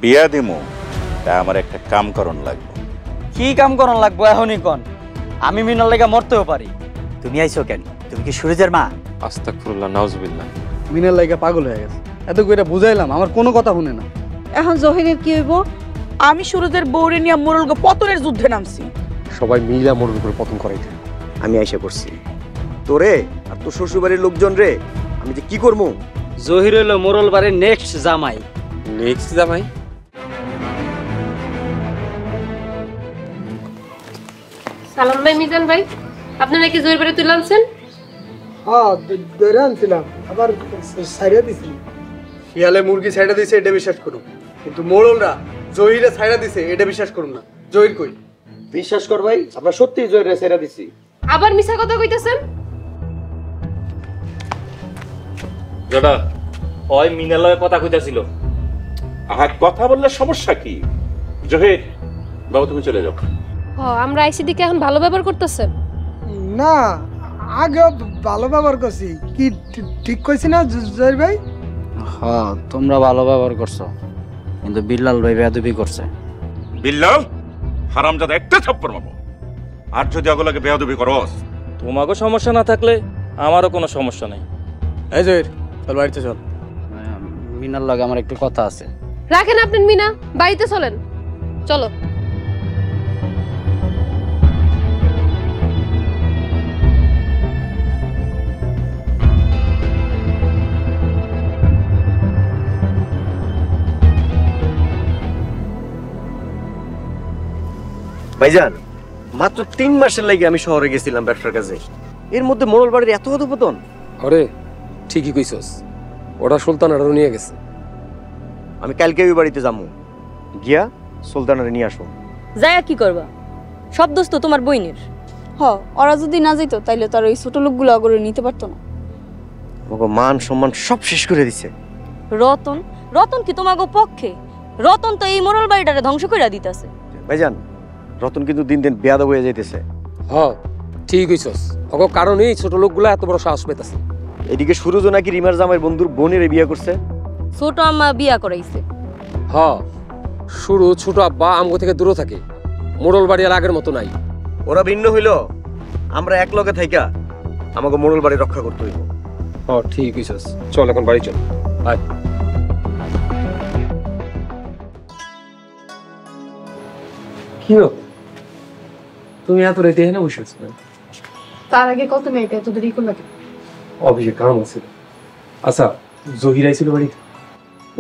বিয়া দিমু, তা আমার একটা কাম করণ লাগবে। কি কাম করণ লাগবো এখনই কন? আমি মিনার লেগা মরতেও পারি। তুমি আইছো কেন? তুমি কি সুরজের মা? আস্তাগফিরুল্লাহ, নাউজুবিল্লাহ। মিনার লাইগা পাগল হয়ে গেছে, এত কইরা বুঝাইলাম, আমার কোনো কথা শুনে না। এখন জহিরের কি হইব? আমি সুরজের বউরে নিয়ে মোরলগো পতনের যুদ্ধে নামছি। সবাই মিলা মোড়ের উপর পতন করাইতে। আমি আইসা করছি তোরে আর তোর শ্বশুরবাড়ির লোকজন রে আমি যে কি করবো। জহির হইল মোরল বাড়ির নেক্সট জামাই। নেক্সট জামাই? সালাম ভাই, মিজান ভাই, আপনারা কি জহির বাড়ি তুলে আনছেন? হ্যাঁ, ধরে আনছিলাম, আবার সাইডা দিছি। শিয়ালে মুরগি সাইডা দিছে এটা বিশ্বাস করুন, কিন্তু মোড়লরা জহিরে সাইডা দিছে এটা বিশ্বাস করুন না। জহির কই? বিশ্বাস কর ভাই, আমরা সত্যি জয়ের সেরা দিছি। আবার মিছা কথা কইতেছেন? দাদা ওই মিনালয়ে কথা কইতাছিল। আর কথা বললে সমস্যা কি? জহির বাবু, তুমি চলে যাও। আমরা আইসিডি কে এখন ভালো ব্যবহার করতেছেন? না, আগে ভালো ব্যবহার করছি। কি ঠিক কইছি না জহির ভাই? হ্যাঁ, তোমরা ভালো ব্যবহার করছো, কিন্তু বিল্লাল ভাই বেয়াদবি করছে। বিল্লাল হারামজাদা, একটা থাপ্পড় মারবো। আর যদি আগলাকে বেয়াদবি করস, তোমাকে সমস্যা না থাকলে আমারও কোনো সমস্যা নেই। এই জহির, চল বাড়িতে চল। মিনার লগে আমার একটু কথা আছে। রাখেন আপনার মিনা, বাড়িতে চলেন। চলো। ভাইজান, মাত্র 3 মাসের লাগে আমি শহরে গেছিলাম ব্যবসার কাজে, এর মধ্যে মোড়ল বাড়ির এত অধপতন। আরে ঠিকই কইছস, ওটা সুলতানারও নিয়ে গেছে। আমি কালকে ওই বাড়িতে যাবো, গিয়া সুলতানারে নিয়ে আসবো। যায়া কি করবা? সব দোষ তো তোমার বইনের। ওরা যদি না যেত তাইলে তার ওই ছোট লোকগুলো আগরে নিতে পারতো না। আমাকে মান সম্মান সব শেষ করে দিছে। রতন রতন কি তোমাগো পক্ষে? রতন তো এই মোড়ল বাড়িটারে ধ্বংস কইরা দিতেছে। ভাইজান, রতন কিন্তু দিন দিন বেয়াদব হয়ে যাইতেছে। হ্যাঁ ঠিক কইছস, ওগো কারণেই ছোট লোকগুলা এত বড় সাহস পেতেছে। এদিকে সুরজ নাকি রিমার জামাইয়ের বন্ধুর বোনের বিয়ে করছে। ছোট আম্মা বিয়া করাইছে। হ্যাঁ, শুরু ছোট আব্বা আমগো থেকে দূরে থাকে, মোড়ল বাড়ি আর আগের মতো নাই। ওরা ভিন্ন হইল, আমরা এক লগে থাইকা আমাকে মোড়ল বাড়ি রক্ষা করতে হইব। হ্যাঁ ঠিক কইছস, চল এখন বাড়ি চল। আয়। কি হলো? তুমি এত রাতে এখানে বসে আছো? তার আগে কত মেয়েটা এত দেরি করলো? অফিসে কাম আছে। আচ্ছা, জহির আইছিল বাড়িতে?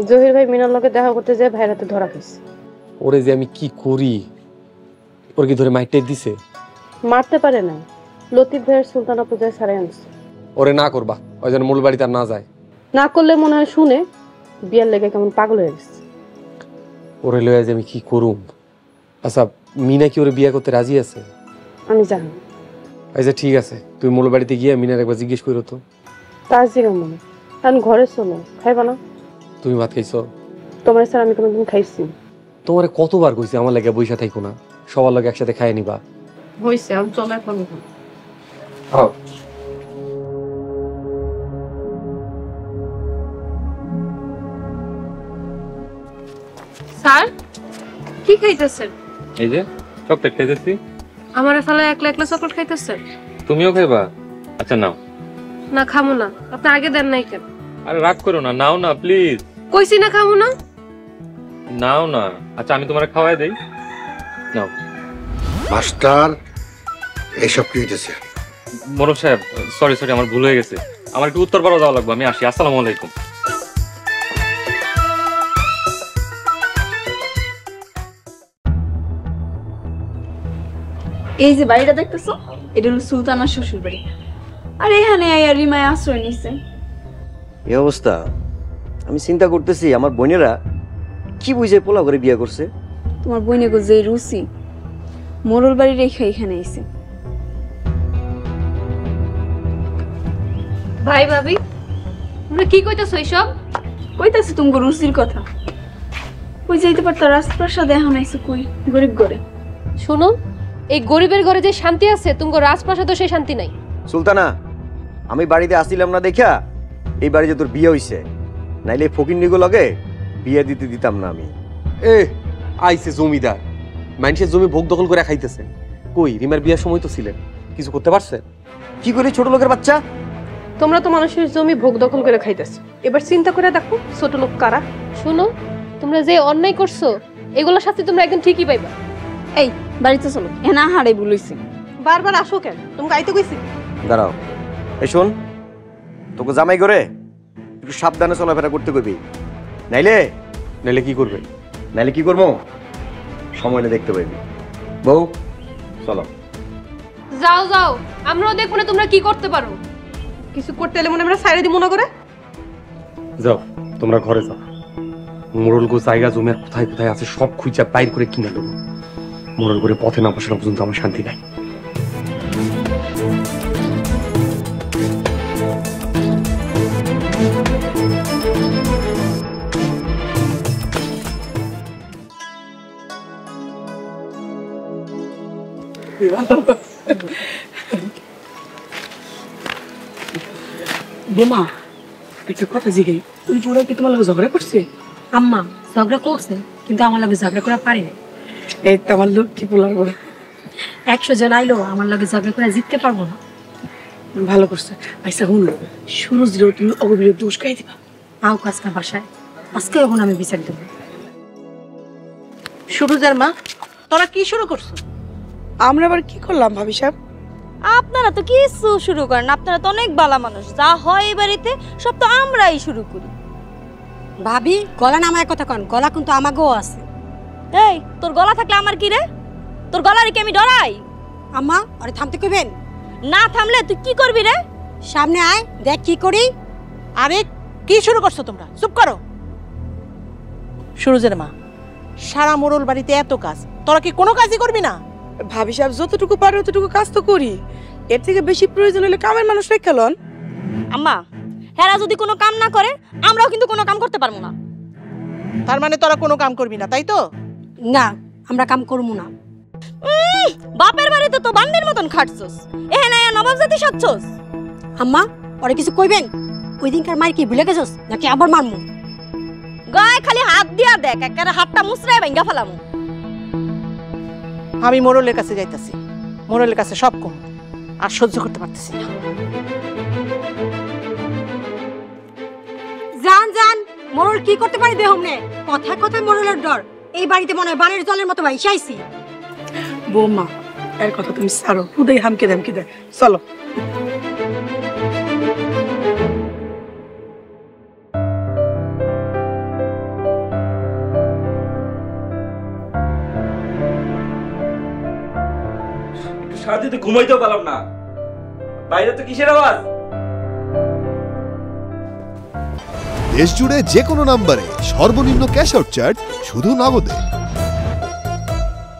জহির ভাই মিনার লগে দেখা করতে যায় ভাইরাতে ধরা খাইছে। ওরে যে আমি কি করি, ওর কি ধরে মাইরটাই দিছে? মারতে পারে না, লতিফ ভাইয়ের সুলতানা পূজায় ছাড়াই আনছে। ওরে না করবা, ওই যেন মূল বাড়িতে আর না যায়। না করলে মনে হয় শুনে বিয়ার লেগে কেমন পাগল হয়ে গেছে। ওরে লয়ে যে আমি কি করুম? আচ্ছা, মিনা কি ওরে বিয়ে করতে রাজি আছে? আমি জানি। আচ্ছা ঠিক আছে, তুমি মূল বাড়িতে গিয়ে মিনার একবার জিজ্ঞেস করো তো। তার জিগা মনে কারণ ঘরে চলো, খাইবা না? তুমি ভাত খাইছো? তোমার স্যার আমি কোনোদিন খাইছি? তোমারে কতবার কইছি আমার লাগে বইসা থাইকো না, সবার লগে একসাথে খাইয়ে নিবা। হইছে, আমি চলে এখন। স্যার কি খাইতেছেন? এই যে চকলেট খাইতেছি। আমার ফালে একলা একলা চকলেট খাইতেছেন? তুমিও খাইবা? আচ্ছা নাও। না খামু না, আপনি আগে দেন নাই কেন? আরে রাগ করো না, নাও না প্লিজ। কইছি না খামু না। নাও না। আচ্ছা আমি তোমারে খাওয়াই দেই, নাও। মাস্টার, এসব কি হইতেছে? মোরল সাহেব, সরি আমার ভুল হয়ে গেছে। আমার একটু উত্তরপাড়া যাওয়া লাগবে, আমি আসি। আসসালামু আলাইকুম। এই যে বাড়িটা দেখতেছো, এটা হলো সুলতানার শ্বশুর বাড়ি। আর এখানে আইয়া রিমায় আশ্রয় নিছে। এই অবস্থা, আমি চিন্তা করতেছি আমার বোনেরা কি বুঝে পোলা করে বিয়ে করছে। তোমার বোনে গো যে রুচি, মোড়ল বাড়ি রেখে এখানে আইছে। ভাই ভাবি, তোমরা কি কইতাছো এইসব? কইতাছি তুমি রুচির কথা। কই যাইতে পারতো রাজপ্রাসাদে, এখন আইছে কই গরিব ঘরে। শোনো, এই গরিবের ঘরে যে শান্তি আছে, তুমি রাজপ্রাসাদে সেই শান্তি নাই। সুলতানা, আমি বাড়িতে আসিলাম না দেখা এই বাড়িতে তোর বিয়ে হইছে, নাইলে ফকিন্নিগো লগে বিয়ে দিতে দিতাম না আমি। এ আইছে জমিদার, মানুষের জমি ভোগ দখল করে খাইতেছে। কই রিমার বিয়ার সময় তো ছিলেন, কিছু করতে পারছে? কি করে ছোট লোকের বাচ্চা? তোমরা তো মানুষের জমি ভোগ দখল করে খাইতেছো, এবার চিন্তা করে দেখো ছোট লোক কারা। শোনো, তোমরা যে অন্যায় করছো এগুলো শাস্তি তোমরা একদম ঠিকই পাইবা। এই বাড়িতে চলো, এনা হাড়ে বলইছি। বারবার আসো কেন? তোমাকে আইতে কইছি। দাঁড়াও, এই শোন, তোকে জামাই করে একটু সাবধানে চলাফেরা করতে কইবি, নাইলে নাইলে কি করবে? নাইলে কি করবো সময় নিয়ে দেখতে পাইবি। বউ চলো। যাও যাও, আমরাও দেখবো না তোমরা কি করতে পারো। কিছু করতে এলে মনে আমরা সাইরে দিব মনে করে। যাও তোমরা ঘরে যাও, মোড়ল গো জায়গা জমি আর কোথায় কোথায় আছে সব খুঁজা বাইর করে কিনে দেবো। মোড়ল করে পথে না বসানো পর্যন্ত আমার শান্তি নাই। বোমা একটা কথা জিগাই, তুমি পুরো কি তোমার লগে ঝগড়া করছে? আম্মা ঝগড়া করছে, কিন্তু আমার লগে ঝগড়া করা পারে না। এই তো আমার লোক কি বলার বলে 100 জন আইলো আমার লগে ঝগড়া করে জিততে পারবো না। ভালো করছে। আচ্ছা হুন, সুরজরেও তুমি অগভীর দোষ খাই দিবা। আও কাজটা বাসায়, আজকে এখন আমি বিচার দেবো। সুরজের মা, তোরা কি শুরু করছো? আমরা আবার কি করলাম ভাবি সাহেব? আপনারা তো কিছু শুরু করেন, আপনারা তো অনেক বালা মানুষ। যা হয় এই বাড়িতে সব তো আমরাই শুরু করি। ভাবি গলা নামায় কথা কন, গলা কিন্তু আমাকেও আছে। এই তোর গলা থাকলে আমার কি রে? তোর গলারে কি আমি ডরাই? আম্মা আরে থামতে কইবেন? না থামলে তুই কি করবি রে? সামনে আয়, দেখ কি করি। আরে কি শুরু করছো তোমরা? চুপ করো। সুরজের মা, সারা মোড়ল বাড়িতে এত কাজ, তোরা কি কোনো কাজই করবি না? ভাবি সাহেব যতটুকু পারে ততটুকু কাজ তো করি, এর থেকে বেশি প্রয়োজন হলে কামের মানুষ রেখে লন। আম্মা, হেরা যদি কোনো কাম না করে আমরাও কিন্তু কোনো কাম করতে পারবো না। তার মানে তোরা কোনো কাম করবি না, তাই তো? না, আমরা কাম করবো না। বাপের বাড়িতে তো বান্দির মতন খাটছস, এখানে আয়া নবাব জাতি সাজছস। আম্মা ওরে কিছু কইবেন? ওই দিনকার মার কি ভুলে গেছস নাকি আবার মারমু? গায়ে খালি হাত দিয়া দেখ, একেবারে হাতটা মুছরায় ভাঙ্গা ফেলামু। আমি মোড়লের কাছে যাইতাছি, মোড়লের কাছে সব কম, আর সহ্য করতে পারতেছি না। জান জান, মোড়ল কি করতে পারি দেহমনে? কথা কথা মোড়লের ডর। এই বাড়িতে মনে হয় বানের জলের মতো ভাইসা আইছি। বৌমা, এর কথা তুমি ছাড়ো, খুদাই হামকে দামকে দেয়। চলো। শান্তিতে ঘুমাইতেও পারলাম না, বাইরে তো কিসের আওয়াজ? দেশ জুড়ে যে কোনো নম্বরে সর্বনিম্ন ক্যাশ আউট চার্জ শুধু নগদে।